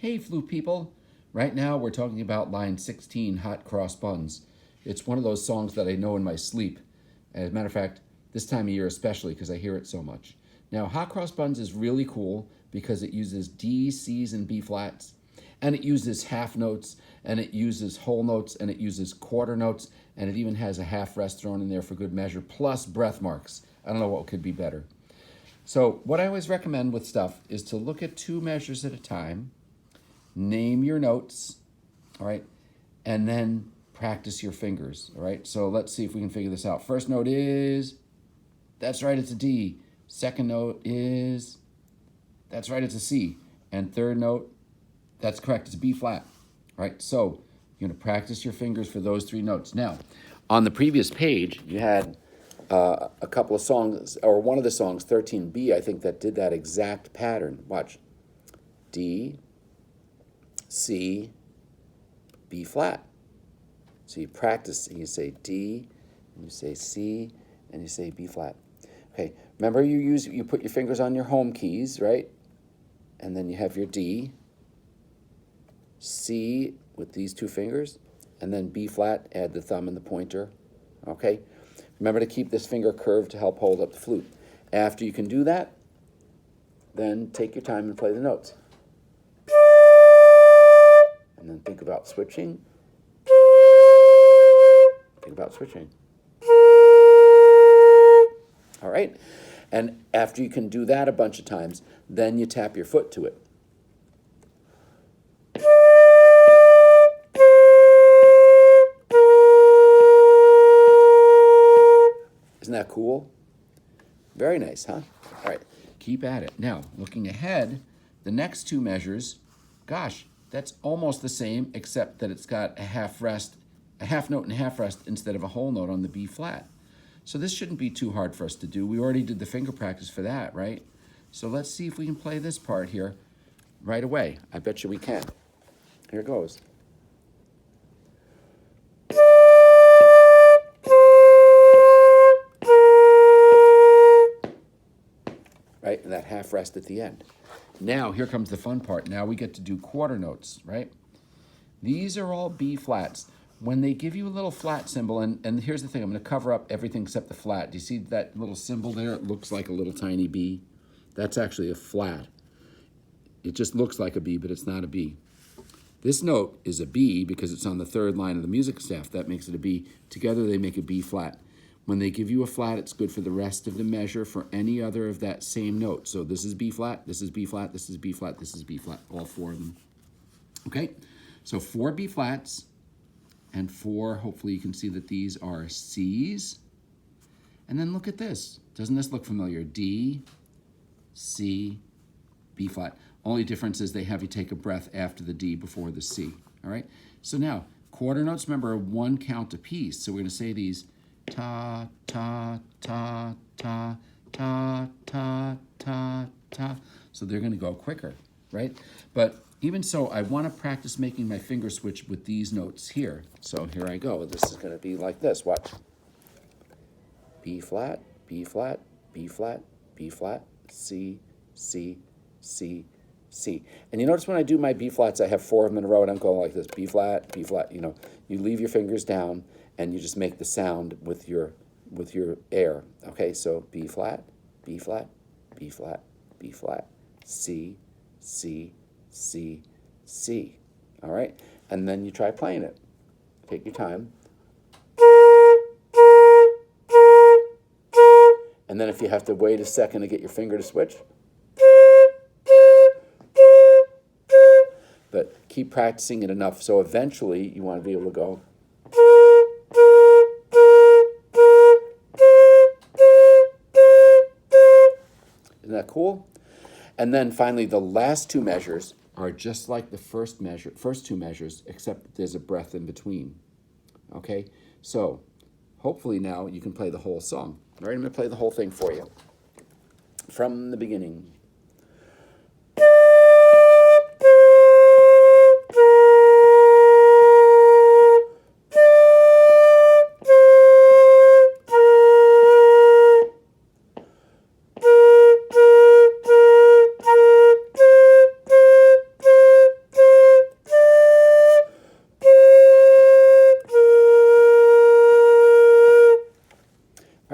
Hey, Flute people! Right now we're talking about line 16, Hot Cross Buns. It's one of those songs that I know in my sleep. As a matter of fact, this time of year especially because I hear it so much. Now, Hot Cross Buns is really cool because it uses D, C's, and B flats. And it uses half notes, and it uses whole notes, and it uses quarter notes, and it even has a half rest thrown in there for good measure, plus breath marks. I don't know what could be better. So what I always recommend with stuff is to look at 2 measures at a time, name your notes, all right, and then practice your fingers, all right? So let's see if we can figure this out. First note is, that's right, it's a D. Second note is, that's right, it's a C. And third note, that's correct, it's B flat, all right? So you're gonna practice your fingers for those 3 notes. Now, on the previous page, you had a couple of songs, or one of the songs, 13B, I think, that did that exact pattern. Watch. D, C, B flat. So you practice, and you say D, and you say C, and you say B flat. Okay, remember you put your fingers on your home keys, right? And then you have your D, C with these 2 fingers, and then B flat, add the thumb and the pointer, okay? Remember to keep this finger curved to help hold up the flute. After you can do that, then take your time and play the notes. And then think about switching. Think about switching. All right? And after you can do that a bunch of times, then you tap your foot to it. Isn't that cool? Very nice, huh? All right, keep at it. Now, looking ahead, the next 2 measures, gosh, that's almost the same, except that it's got a half note and half rest instead of a whole note on the B flat. So this shouldn't be too hard for us to do. We already did the finger practice for that, right? So let's see if we can play this part here right away. I bet you we can. Here it goes. Right, and that half rest at the end. Now, here comes the fun part. Now we get to do quarter notes, right? These are all B flats. When they give you a little flat symbol, and here's the thing, I'm gonna cover up everything except the flat. Do you see that little symbol there? It looks like a little tiny B. That's actually a flat. It just looks like a B, but it's not a B. This note is a B because it's on the 3rd line of the music staff. That makes it a B. Together they make a B flat. When they give you a flat, it's good for the rest of the measure for any other of that same note. So this is B flat, this is B flat, this is B flat, this is B flat, all 4 of them. Okay, so 4 B flats and 4, hopefully you can see that these are C's. And then look at this. Doesn't this look familiar? D, C, B flat. Only difference is they have you take a breath after the D before the C, all right? So now, quarter notes, remember, are 1 count apiece. So we're gonna say these ta, ta, ta, ta, ta, ta, ta, ta. So they're gonna go quicker, right? But even so, I wanna practice making my finger switch with these notes here. So here I go. This is gonna be like this, watch. B flat, B flat, B flat, B flat, C, C, C, C. And you notice when I do my B flats, I have 4 of them in a row and I'm going like this, B flat, you know. You leave your fingers down and you just make the sound with your air. Okay, so B flat, B flat, B flat, B flat, C, C, C, C. All right, and then you try playing it. Take your time. And then if you have to wait a second to get your finger to switch, but keep practicing it enough so eventually you want to be able to go. Isn't that cool? And then finally, the last 2 measures are just like the first 2 measures, except there's a breath in between. Okay? So hopefully now you can play the whole song. All right, I'm going to play the whole thing for you from the beginning.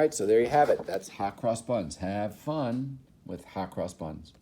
right, so there you have it. That's hot cross buns. Have fun with hot cross buns.